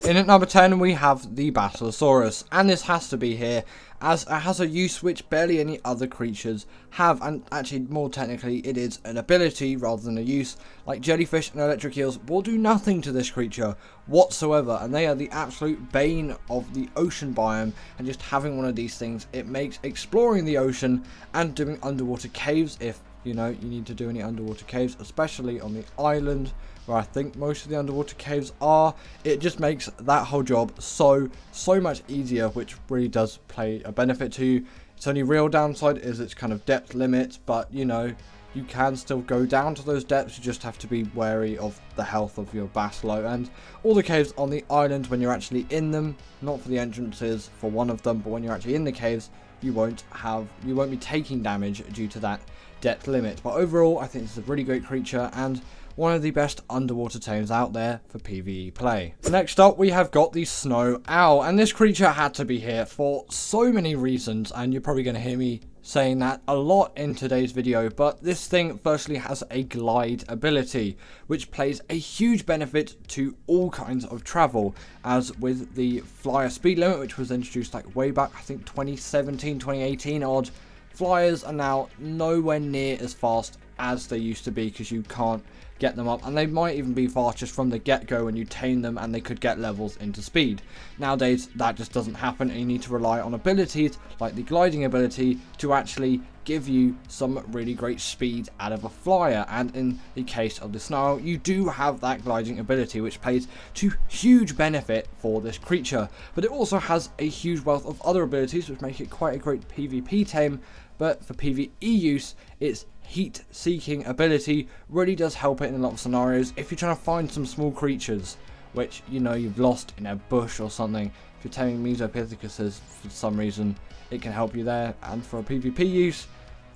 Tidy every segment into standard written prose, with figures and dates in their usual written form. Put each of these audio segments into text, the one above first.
In at number 10 we have the Basilosaurus, and this has to be here as it has a use which barely any other creatures have, and actually more technically it is an ability rather than a use. Like jellyfish and electric eels will do nothing to this creature whatsoever, and they are the absolute bane of the ocean biome, and just having one of these things, it makes exploring the ocean and doing underwater caves, if you know you need to do any underwater caves, especially on the island where I think most of the underwater caves are, it just makes that whole job so much easier, which really does play a benefit to you. Its only real downside is its kind of depth limit, but you know, you can still go down to those depths. You just have to be wary of the health of your Basilo and all the caves on the island when you're actually in them, not for the entrances for one of them, but when you're actually in the caves, you won't be taking damage due to that depth limit. But overall, I think this is a really great creature and one of the best underwater tames out there for PvE play. Next up, we have got the Snow Owl, and this creature had to be here for so many reasons, and you're probably going to hear me saying that a lot in today's video, but this thing firstly has a glide ability, which plays a huge benefit to all kinds of travel, as with the flyer speed limit, which was introduced like way back, I think 2017, 2018 odd, flyers are now nowhere near as fast as they used to be because you can't get them up, and they might even be fast just from the get-go when you tame them, and they could get levels into speed. Nowadays that just doesn't happen, and you need to rely on abilities like the gliding ability to actually give you some really great speed out of a flyer, and in the case of the Snow, you do have that gliding ability which plays to huge benefit for this creature, but it also has a huge wealth of other abilities which make it quite a great PvP tame. But for PvE use, its heat seeking ability really does help it in a lot of scenarios. If you're trying to find some small creatures which you know you've lost in a bush or something, if you're taming Mesopithecus for some reason, it can help you there. And for a PvP use,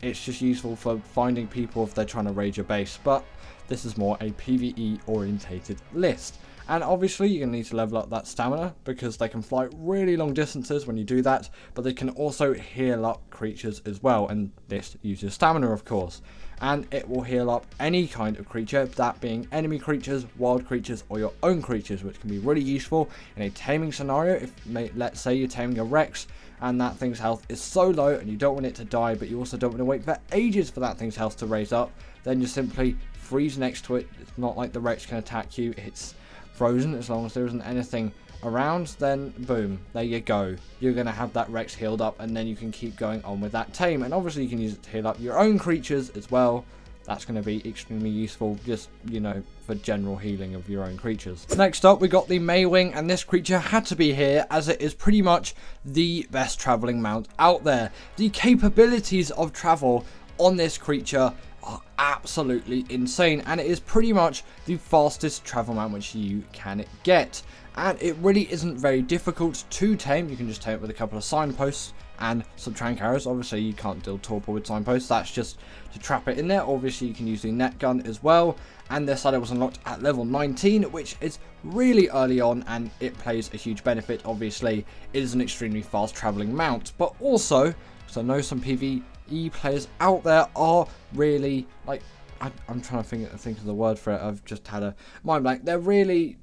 it's just useful for finding people if they're trying to raid your base. But this is more a PvE orientated list. And obviously you're going to need to level up that stamina, because they can fly really long distances when you do that, but they can also heal up creatures as well, and this uses stamina of course. And it will heal up any kind of creature, that being enemy creatures, wild creatures, or your own creatures, which can be really useful in a taming scenario. If, let's say you're taming a Rex, and that thing's health is so low and you don't want it to die, but you also don't want to wait for ages for that thing's health to raise up, then you simply freeze next to it. It's not like the Rex can attack you, it's frozen. As long as there isn't anything around, then boom, there you go, you're going to have that Rex healed up, and then you can keep going on with that tame. And obviously you can use it to heal up your own creatures as well. That's going to be extremely useful, just, you know, for general healing of your own creatures. Next up, we got the Mwing, and this creature had to be here as it is pretty much the best traveling mount out there. The capabilities of travel on this creature are absolutely insane, and it is pretty much the fastest travel mount which you can get, and it really isn't very difficult to tame. You can just tame it with a couple of signposts and some trank arrows. Obviously you can't deal torpor with signposts, that's just to trap it in there. Obviously you can use the net gun as well, and this side was unlocked at level 19, which is really early on, and it plays a huge benefit. Obviously it is an extremely fast traveling mount, but also, because I know some PvE players out there are really, like, I'm trying to think of the word for it, I've just had a mind blank. They're really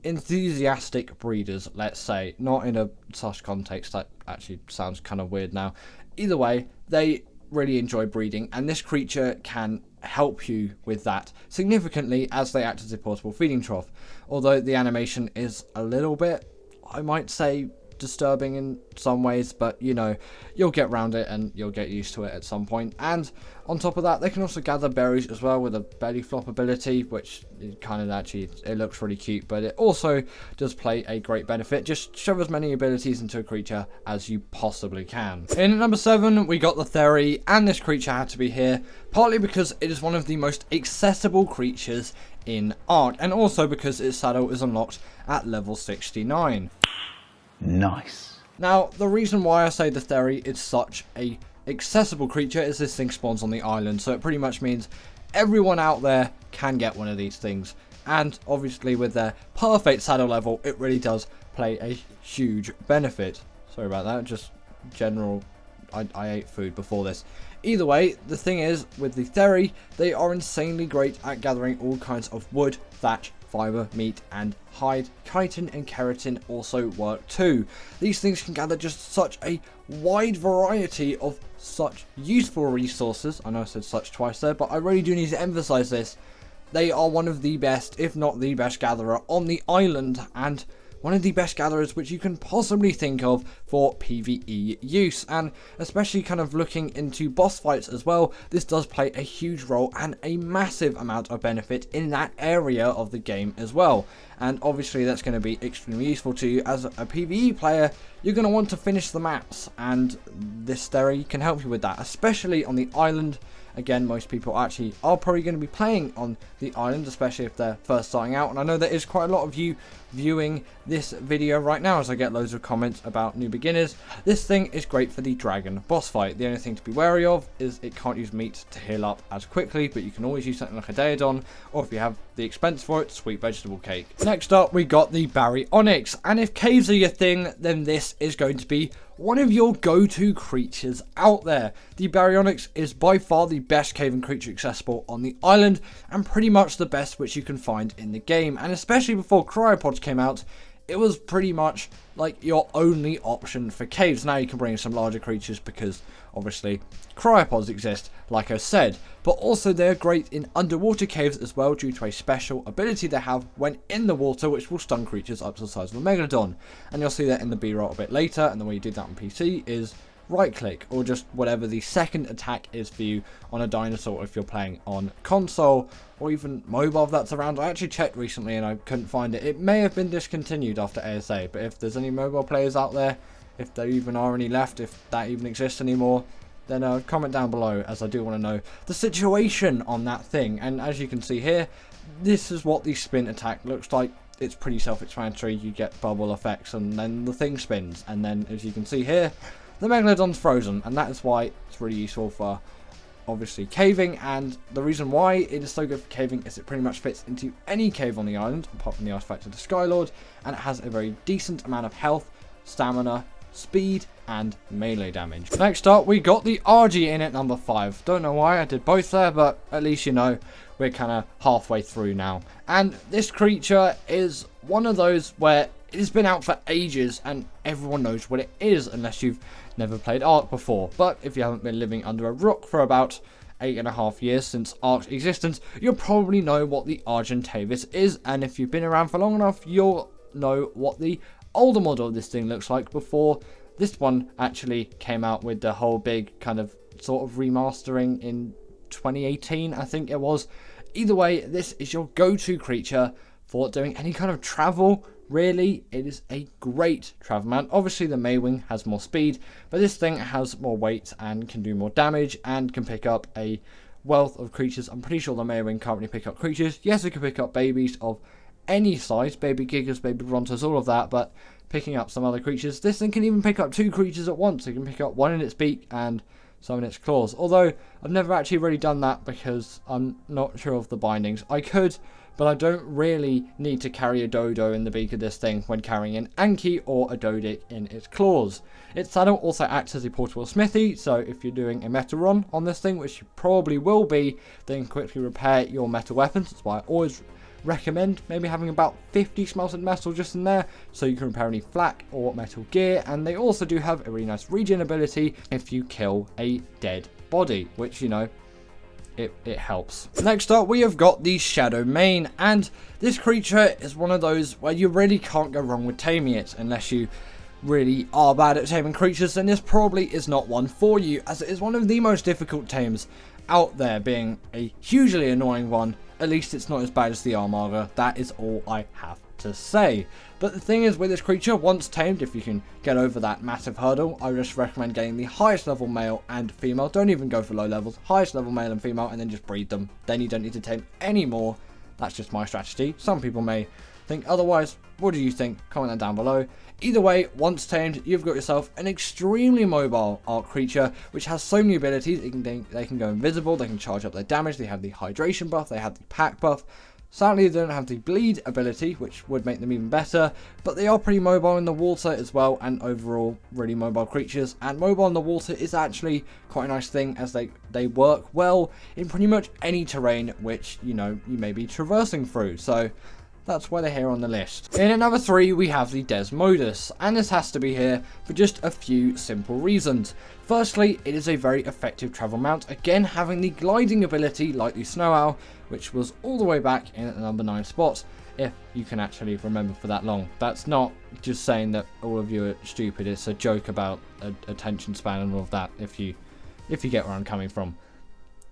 enthusiastic breeders, let's say, not in a such context, that actually sounds kind of weird now. Either way, they really enjoy breeding, and this creature can help you with that significantly, as they act as a portable feeding trough. Although the animation is a little bit, I might say, disturbing in some ways, but you know, you'll get around it and you'll get used to it at some point. And on top of that, they can also gather berries as well with a belly flop ability, which kind of actually, it looks really cute, but it also does play a great benefit. Just shove as many abilities into a creature as you possibly can. In at number 7, we got the Theory, and this creature had to be here partly because it is one of the most accessible creatures in Ark, and also because its saddle is unlocked at level 69. Nice. Now, the reason why I say the Theory is such a accessible creature is this thing spawns on the island, so it pretty much means everyone out there can get one of these things. And obviously with their perfect saddle level, it really does play a huge benefit. Sorry about that, just general, I ate food before this. Either way, the thing is, with the Theory, they are insanely great at gathering all kinds of wood thatch, fiber, meat, and hide. Chitin and keratin also work too. These things can gather just such a wide variety of such useful resources. I know I said such twice there, but I really do need to emphasize this. They are one of the best, if not the best gatherer on the island, and one of the best gatherers which you can possibly think of for PvE use, and especially kind of looking into boss fights as well, this does play a huge role and a massive amount of benefit in that area of the game as well. And obviously that's going to be extremely useful to you as a PvE player. You're going to want to finish the maps, and this theory can help you with that, especially on the island. Again, most people actually are probably going to be playing on the island, especially if they're first starting out. And I know there is quite a lot of you viewing this video right now, as I get loads of comments about new beginners. This thing is great for the dragon boss fight. The only thing to be wary of is it can't use meat to heal up as quickly, but you can always use something like a Daedon, or if you have the expense for it, sweet vegetable cake. Next up, we got the Baryonyx, and if caves are your thing, then this is going to be one of your go-to creatures out there. The Baryonyx is by far the best caving creature accessible on the island, and pretty much the best which you can find in the game. And especially before cryopods came out, it was pretty much like your only option for caves. Now you can bring in some larger creatures because obviously cryopods exist, like I said, but also they're great in underwater caves as well due to a special ability they have when in the water, which will stun creatures up to the size of a megalodon. And you'll see that in the B-roll a bit later, and the way you do that on PC is right click, or just whatever the second attack is for you on a dinosaur if you're playing on console or even mobile if that's around. I actually checked recently and I couldn't find it. It may have been discontinued after ASA, but if there's any mobile players out there, if there even are any left, if that even exists anymore, then comment down below, as I do want to know the situation on that thing. And as you can see here, this is what the spin attack looks like. It's pretty self-explanatory. You get bubble effects and then the thing spins, and then as you can see here, the Megalodon's frozen, and that is why it's really useful for obviously caving. And the reason why it is so good for caving is it pretty much fits into any cave on the island apart from the artifact of the Skylord, and it has a very decent amount of health, stamina, speed, and melee damage. Next up, we got the RG in at number 5. Don't know why I did both there, but at least you know we're kind of halfway through now. And this creature is one of those where it has been out for ages and everyone knows what it is unless you've never played Ark before. But if you haven't been living under a rock for about 8.5 years since Ark's existence, you'll probably know what the Argentavis is. And if you've been around for long enough, you'll know what the older model of this thing looks like before this one actually came out with the whole big kind of sort of remastering in 2018, I think it was. Either way, this is your go-to creature for doing any kind of travel. Really, it is a great travel man. Obviously, the Mwing has more speed, but this thing has more weight and can do more damage and can pick up a wealth of creatures. I'm pretty sure the Mwing can't really pick up creatures. Yes, it can pick up babies of any size, baby gigas, baby brontos, all of that, but picking up some other creatures. This thing can even pick up 2 creatures at once. It can pick up one in its beak and some in its claws. Although, I've never actually really done that because I'm not sure of the bindings. I could, but I don't really need to carry a dodo in the beak of this thing when carrying an Anki or a Dodic in its claws. Its saddle also acts as a portable smithy, so if you're doing a metal run on this thing, which you probably will be, then quickly repair your metal weapons. That's why I always recommend maybe having about 50 smelted metal just in there, so you can repair any flak or metal gear. And they also do have a really nice regen ability if you kill a dead body, which, you know, it helps. Next up, we have got the Shadowman, and this creature is one of those where you really can't go wrong with taming it unless you really are bad at taming creatures. And this probably is not one for you, as it is one of the most difficult tames out there, being a hugely annoying one. At least it's not as bad as the Armaga. That is all I have to say. But the thing is, with this creature, once tamed, if you can get over that massive hurdle, I just recommend getting the highest level male and female. Don't even go for low levels. Highest level male and female, and then just breed them. Then you don't need to tame anymore. That's just my strategy. Some people may think otherwise. What do you think? Comment that down below. Either way, once tamed, you've got yourself an extremely mobile Ark creature, which has so many abilities. They can go invisible, they can charge up their damage, they have the hydration buff, they have the pack buff. Sadly, they don't have the bleed ability, which would make them even better, but they are pretty mobile in the water as well, and overall really mobile creatures. And mobile in the water is actually quite a nice thing, as they work well in pretty much any terrain which, you know, you may be traversing through. So that's why they're here on the list. In at number 3, we have the Desmodus, and this has to be here for just a few simple reasons. Firstly, it is a very effective travel mount, again having the gliding ability like the Snow Owl, which was all the way back in at the number 9 spot, if you can actually remember for that long. That's not just saying that all of you are stupid, it's a joke about attention span and all of that, if you get where I'm coming from.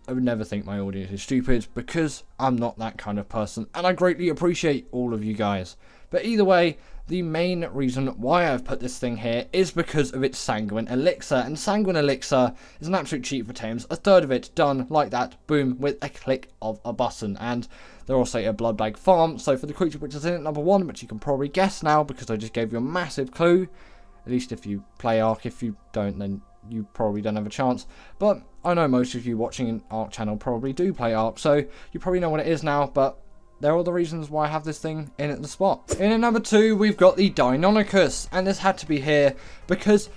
I would never think my audience is stupid, because I'm not that kind of person, and I greatly appreciate all of you guys. But either way, the main reason why I've put this thing here is because of its Sanguine Elixir, and Sanguine Elixir is an absolute cheat for Tames. A third of it done like that, boom, with a click of a button. And they're also a blood bag farm, so for the creature which is in at number 1, which you can probably guess now because I just gave you a massive clue, at least if you play Ark. If you don't, then you probably don't have a chance. But I know most of you watching an Ark channel probably do play Ark, so you probably know what it is now, but there are the reasons why I have this thing in at the spot. In at number 2, we've got the Deinonychus, and this had to be here because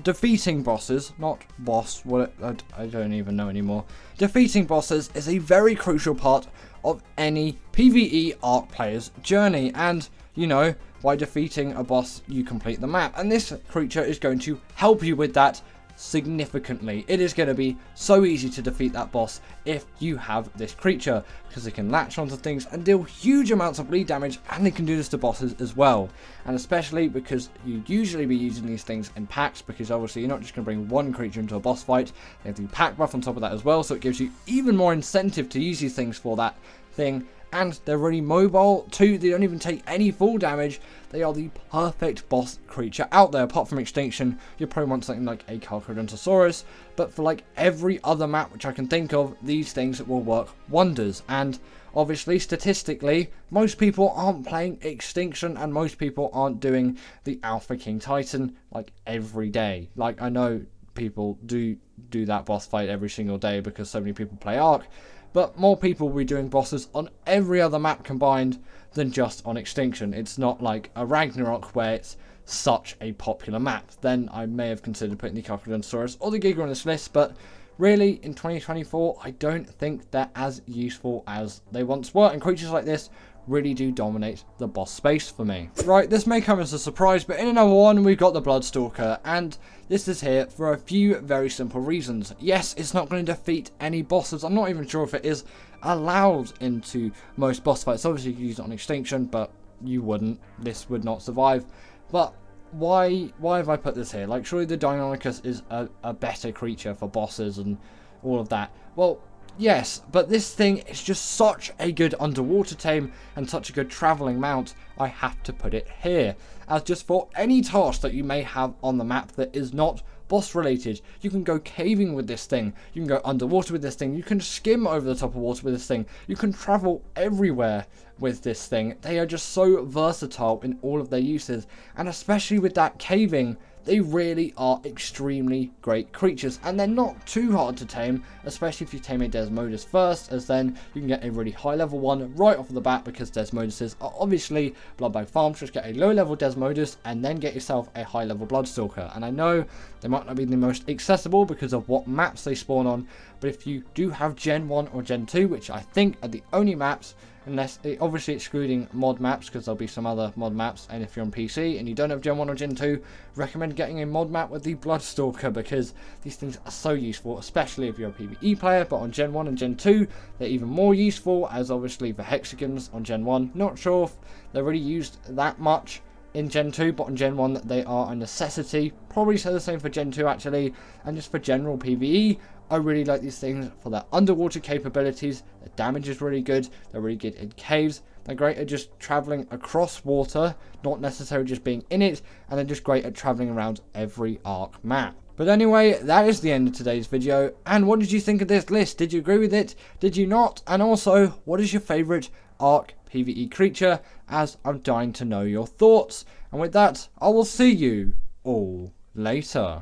defeating bosses, not boss, what I don't even know anymore. Defeating bosses is a very crucial part of any PVE Ark player's journey, and you know, by defeating a boss you complete the map, and this creature is going to help you with that significantly. It is going to be so easy to defeat that boss if you have this creature, because it can latch onto things and deal huge amounts of bleed damage, and it can do this to bosses as well. And especially because you usually be using these things in packs, because obviously you're not just going to bring one creature into a boss fight, they have the pack buff on top of that as well, so it gives you even more incentive to use these things for that thing. And they're really mobile too, they don't even take any full damage. They are the perfect boss creature out there. Apart from Extinction, you probably want something like a Argentavis, but for like every other map which I can think of, these things will work wonders. And obviously, statistically, most people aren't playing Extinction, and most people aren't doing the Alpha King Titan like every day. Like, I know people do that boss fight every single day because so many people play Ark, but more people will be doing bosses on every other map combined than just on Extinction. It's not like a Ragnarok where it's such a popular map. Then I may have considered putting the Argentavis or the Giga on this list, but really in 2024 I don't think they're as useful as they once were, and creatures like this really do dominate the boss space for me. Right, this may come as a surprise, but in another one we've got the Bloodstalker, and this is here for a few very simple reasons. Yes, it's not going to defeat any bosses. I'm not even sure if it is allowed into most boss fights. Obviously you can use it on Extinction, but you wouldn't. This would not survive. But why have I put this here? Like, surely the Deinonychus is a better creature for bosses and all of that. Well, yes, but this thing is just such a good underwater tame and such a good travelling mount, I have to put it here. As just for any task that you may have on the map that is not boss related, you can go caving with this thing, you can go underwater with this thing, you can skim over the top of water with this thing, you can travel everywhere with this thing. They are just so versatile in all of their uses, and especially with that caving, they really are extremely great creatures, and they're not too hard to tame, especially if you tame a Desmodus first, as then you can get a really high level one right off the bat, because Desmoduses are obviously blood bag farms. Just get a low level Desmodus and then get yourself a high level Bloodstalker. And I know they might not be the most accessible because of what maps they spawn on, but if you do have Gen 1 or Gen 2, which I think are the only maps, unless, obviously excluding mod maps, because there'll be some other mod maps, and if you're on PC and you don't have Gen 1 or Gen 2, recommend getting a mod map with the Bloodstalker, because these things are so useful, especially if you're a PvE player. But on Gen 1 and Gen 2, they're even more useful, as obviously the hexagons on Gen 1, not sure if they're really used that much in Gen 2, but on Gen 1 they are a necessity. Probably say the same for Gen 2 actually. And just for general PvE, I really like these things for their underwater capabilities. Their damage is really good, they're really good in caves, they're great at just travelling across water, not necessarily just being in it, and they're just great at travelling around every Ark map. But anyway, that is the end of today's video, and what did you think of this list? Did you agree with it? Did you not? And also, what is your favourite Ark PvE creature, as I'm dying to know your thoughts. And with that, I will see you all later.